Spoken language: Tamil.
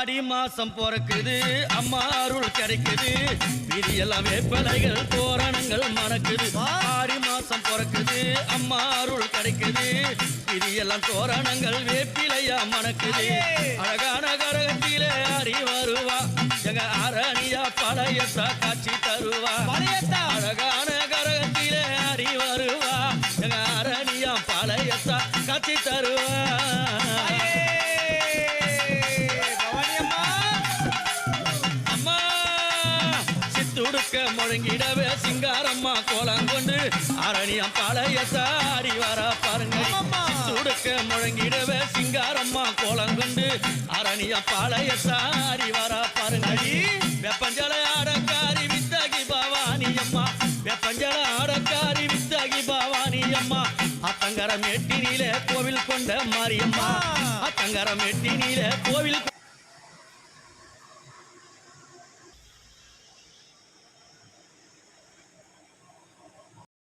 ஆடி மாசம் பிறக்குது அம்மா அருள் கிடைக்குது விதியெல்லாம் வேப்பலைகள் தோரணங்கள் மணக்குது ஆடி மாசம் பிறக்குது அம்மா அருள் கிடைக்குது விதியெல்லாம் தோரணங்கள் வேப்பிலையா மணக்குது அழகான கரகத்திலே ஆடி வருவா எங்க அரணியா பழையத்தா காட்சி தருவா அழகான கரகத்திலே ஆடி வருவா எங்க அரணியா பழையத்தா காட்சி தருவா முழங்கிடவே சிங்காரம்மா கோலம் கொண்டு அரணியம் பாளையத்தாடி வர பாருங்க சுடுக்க முழங்கிடவே சிங்காரம்மா கோலம் கொண்டு அரணியம் பாளையத்தாடி வர பாருங்க வெப்பஞ்சல ஆடக்காரி வித்தகி பவானி அம்மா வெப்பஞ்சல ஆடக்காரி வித்தகி பவானி அம்மா அத்தங்கரம் எட்டினிலே கோவில் கொண்ட மாரியம்மா அத்தங்கரம் எட்டினிலே கோவில்